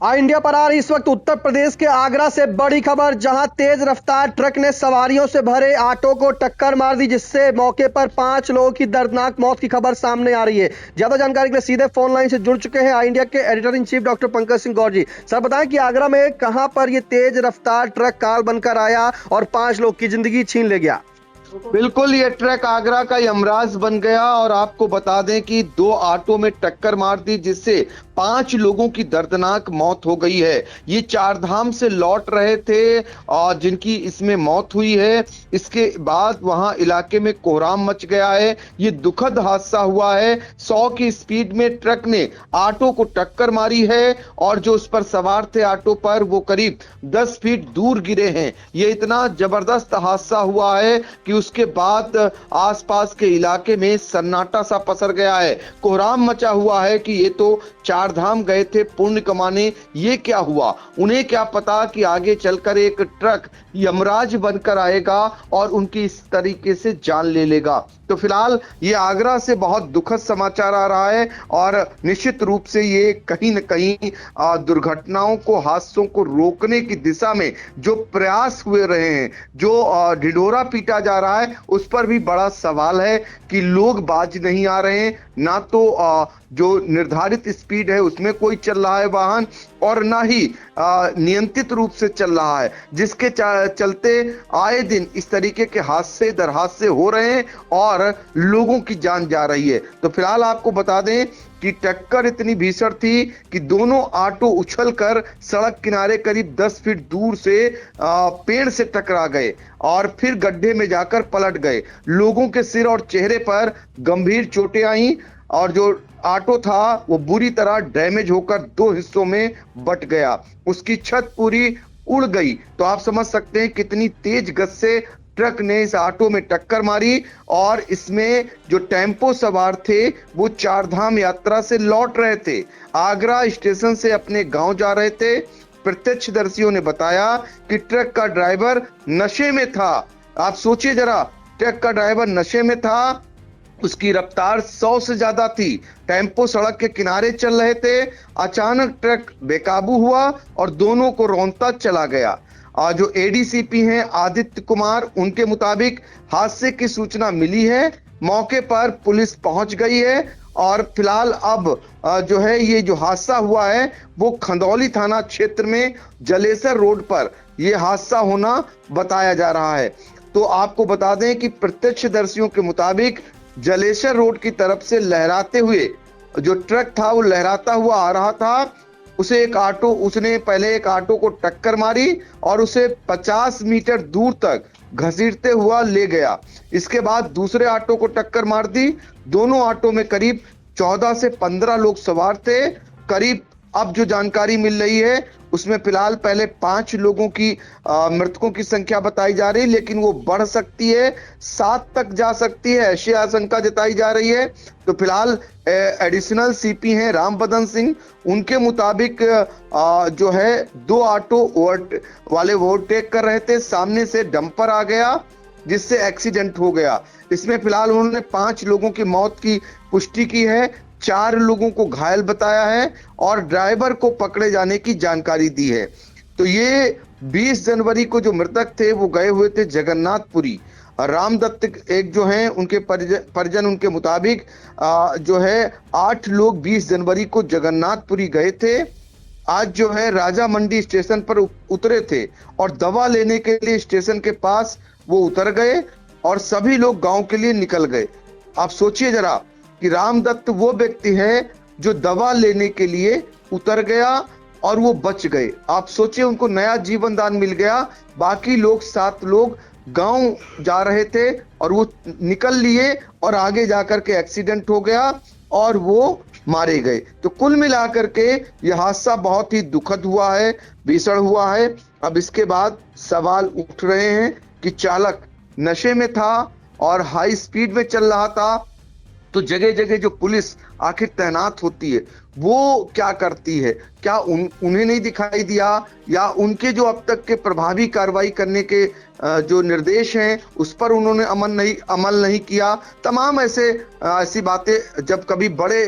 India पर आ रही इस वक्त उत्तर प्रदेश के आगरा से बड़ी खबर, जहां तेज रफ्तार ट्रक ने सवारियों से भरे ऑटो को टक्कर मार दी, जिससे मौके पर 5 लोगों की दर्दनाक मौत की खबर सामने आ रही है। ज्यादा जानकारी के लिए सीधे फोन लाइन से जुड़ चुके हैं इंडिया के editor in chief doctor Pankaj Singh Gaur ji. Sir बताएं कि आगरा में कहां पर ये तेज रफ्तार ट्रक काल बनकर आया और 5 लोग की जिंदगी छीन ले गया। बिल्कुल, ये ट्रक आगरा का यमराज बन गया और आपको बता दें कि 2 ऑटो में टक्कर मार दी, जिससे 5 लोगों की दर्दनाक मौत हो गई है। ये चारधाम से लौट रहे थे और जिनकी इसमें मौत हुई है। इसके बाद वहां इलाके में कोहराम मच गया है। ये दुखद हादसा हुआ है। 100 की स्पीड में ट्रक ने ऑटो को टक्कर मारी है और जो उस पर सवार थे ऑटो पर, वो करीब 10 फीट दूर गिरे हैं। ये इतना जबरदस्त हादसा हुआ है कि उसके बाद आसपास के इलाके में सन्नाटा सा पसर गया है। कोहराम मचा हुआ है कि ये तो चारधाम गए थे पुण्य कमाने, ये क्या हुआ। उन्हें क्या पता कि आगे चलकर एक ट्रक यमराज बनकर आएगा और उनकी इस तरीके से जान ले लेगा। तो फिलहाल ये आगरा से बहुत दुखद समाचार आ रहा है और निश्चित रूप से ये कहीं न कहीं दुर्घटनाओं को, हादसों को रोकने की दिशा में जो प्रयास हुए रहे हैं, जो ढिढोरा पीटा जा रहा है, उस पर भी बड़ा सवाल है कि लोग बाज नहीं आ रहे हैं। ना तो जो निर्धारित स्पीड है उसमें कोई चल रहा है वाहन, और ना ही नियंत्रित रूप से चल रहा है, जिसके चलते आए दिन इस तरीके के हादसे दर हादसे हो रहे हैं और लोगों की जान जा रही है। तो फिलहाल आपको बता दें कि टक्कर इतनी भीषण थी कि दोनों ऑटो उछलकर सड़क किनारे करीब 10 फीट दूर से पेड़ से टकरा गए और फिर गड्ढे में जाकर पलट गए। लोगों के सिर और चेहरे पर गंभीर चोटें आई और जो ऑटो था वो बुरी तरह डैमेज होकर 2 हिस्सों में बंट गया। उसकी छत पूरी उड़ गई। तो आप समझ सकते हैं कितनी तेज गति से ट्रक ने इस ऑटो में टक्कर मारी और इसमें जो टेम्पो सवार थे वो चारधाम यात्रा से लौट रहे थे, आगरा स्टेशन से अपने गांव जा रहे थे। प्रत्यक्षदर्शियों ने बताया कि ट्रक का ड्राइवर नशे में था। आप सोचिए जरा, ट्रक का ड्राइवर नशे में था, उसकी रफ्तार 100 से ज्यादा थी। टेम्पो सड़क के किनारे चल रहे थे। अचानक ट्रक बेकाबू हुआ और दोनों को रौंदता चला गया। जो एडीसीपी हैं आदित्य कुमार, उनके मुताबिक हादसे की सूचना मिली है, मौके पर पुलिस पहुंच गई है और फिलहाल अब जो है ये जो हादसा हुआ है वो खंदौली थाना क्षेत्र में जलेसर रोड पर यह हादसा होना बताया जा रहा है। तो आपको बता दें कि प्रत्यक्षदर्शियों के मुताबिक जलेसर रोड की तरफ से लहराते हुए जो ट्रक था वो लहराता हुआ आ रहा था। उसने पहले एक ऑटो को टक्कर मारी और उसे 50 मीटर दूर तक घसीटते हुआ ले गया। इसके बाद दूसरे ऑटो को टक्कर मार दी। दोनों ऑटो में करीब 14 से 15 लोग सवार थे। करीब अब जो जानकारी मिल रही है उसमें फिलहाल पहले 5 लोगों की मृतकों की संख्या बताई जा रही है, लेकिन वो बढ़ सकती है, 7 तक जा सकती है, ऐसी आशंका जताई जा रही है। तो फिलहाल एडिशनल सीपी हैं राम बदन सिंह, उनके मुताबिक जो है 2 ऑटो वाले ओवरटेक कर रहे थे, सामने से डंपर आ गया जिससे एक्सीडेंट हो गया। इसमें फिलहाल उन्होंने 5 लोगों की मौत की पुष्टि की है, 4 लोगों को घायल बताया है और ड्राइवर को पकड़े जाने की जानकारी दी है। तो ये 20 जनवरी को जो मृतक थे वो गए हुए थे जगन्नाथपुरी। रामदत्त एक जो हैं उनके परिजन उनके मुताबिक जो है 8 लोग 20 जनवरी को जगन्नाथपुरी गए थे। आज जो है राजा मंडी स्टेशन पर उतरे थे और दवा लेने के लिए स्टेशन के पास वो उतर गए और सभी लोग गांव के लिए निकल गए। आप सोचिए जरा कि रामदत्त वो व्यक्ति है जो दवा लेने के लिए उतर गया और वो बच गए। आप सोचिए उनको नया जीवन दान मिल गया। बाकी लोग 7 लोग गांव जा रहे थे और वो निकल लिए और आगे जाकर के एक्सीडेंट हो गया और वो मारे गए। तो कुल मिलाकर के यह हादसा बहुत ही दुखद हुआ है, भीषण हुआ है। अब इसके बाद सवाल उठ रहे हैं कि चालक नशे में था और हाई स्पीड में चल रहा था, तो जगह जगह जो पुलिस आखिर तैनात होती है वो क्या करती है? क्या उन्हें नहीं दिखाई दिया या उनके जो अब तक के प्रभावी कार्रवाई करने के जो निर्देश हैं उस पर उन्होंने अमल नहीं किया। तमाम ऐसी बातें जब कभी बड़े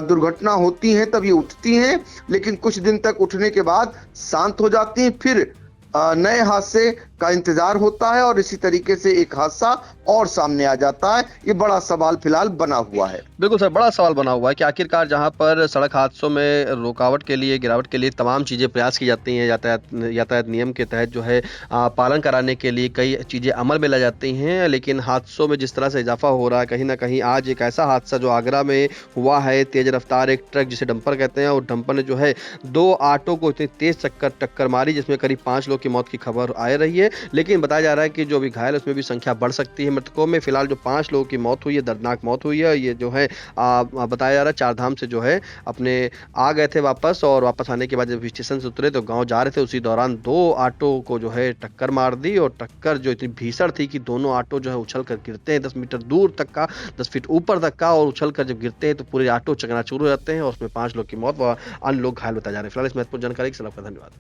दुर्घटना होती हैं तब ये उठती हैं, लेकिन कुछ दिन तक उठने के बाद शांत हो जाती हैं, फिर नए हादसे का इंतजार होता है और इसी तरीके से एक हादसा और सामने आ जाता है। ये बड़ा सवाल फिलहाल बना हुआ है। बिल्कुल सर, बड़ा सवाल बना हुआ है कि आखिरकार जहां पर सड़क हादसों में रुकावट के लिए, गिरावट के लिए तमाम चीज़ें प्रयास की जाती हैं, यातायात नियम के तहत जो है पालन कराने के लिए कई चीज़ें अमल में लाई जाती हैं, लेकिन हादसों में जिस तरह से इजाफा हो रहा है, कहीं ना कहीं आज एक ऐसा हादसा जो आगरा में हुआ है, तेज रफ्तार एक ट्रक जिसे डंपर कहते हैं, और डंपर ने जो है 2 ऑटो को इतनी तेज टक्कर मारी जिसमें करीब 5 लोग की मौत की खबर आ रही है। लेकिन बताया जा रहा है कि जो भी घायल है उसमें भी संख्या बढ़ सकती है। मृतकों में फिलहाल जो 5 लोगों की मौत हुई है, दर्दनाक मौत हुई है। ये जो है बताया जा रहा है चारधाम से जो है अपने आ गए थे वापस, और वापस आने के बाद जब स्टेशन से उतरे तो गांव जा रहे थे, उसी दौरान 2 ऑटो को जो है टक्कर मार दी, और टक्कर जो इतनी भीषण थी कि दोनों ऑटो जो है उछल कर गिरते हैं 10 मीटर दूर तक का, 10 फीट ऊपर तक का, और उछल कर जब गिरते हैं तो पूरे ऑटो चकनाचूर हो जाते हैं और उसमें 5 लोग की मौत व अन्य लोग घायल बताए जा रहे हैं। फिलहाल इस महत्वपूर्ण जानकारी के लिए आपका धन्यवाद।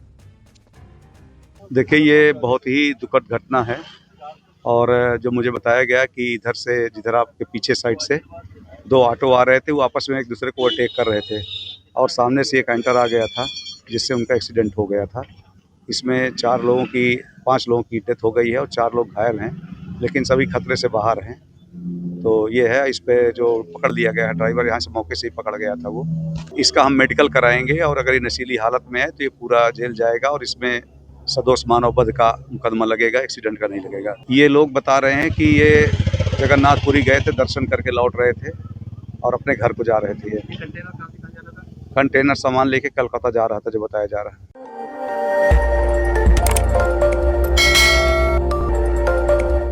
देखिए, ये बहुत ही दुखद घटना है, और जो मुझे बताया गया कि इधर से, जिधर आपके पीछे साइड से 2 ऑटो आ रहे थे, वो आपस में एक दूसरे को ओवरटेक कर रहे थे, और सामने से एक कैंटर आ गया था जिससे उनका एक्सीडेंट हो गया था। इसमें 5 लोगों की डेथ हो गई है और 4 लोग घायल हैं, लेकिन सभी खतरे से बाहर हैं। तो ये है, इस पे जो पकड़ लिया गया है, ड्राइवर यहाँ से मौके से ही पकड़ गया था वो। इसका हम मेडिकल कराएंगे, और अगर ये नशीली हालत में है तो ये पूरा जेल जाएगा, और इसमें सदोष मानव वध का मुकदमा लगेगा, एक्सीडेंट का नहीं लगेगा। ये लोग बता रहे हैं कि ये जगन्नाथपुरी गए थे, दर्शन करके लौट रहे थे और अपने घर को जा रहे थे। ये कंटेनर सामान लेके कलकत्ता जा रहा था, जो बताया जा रहा है।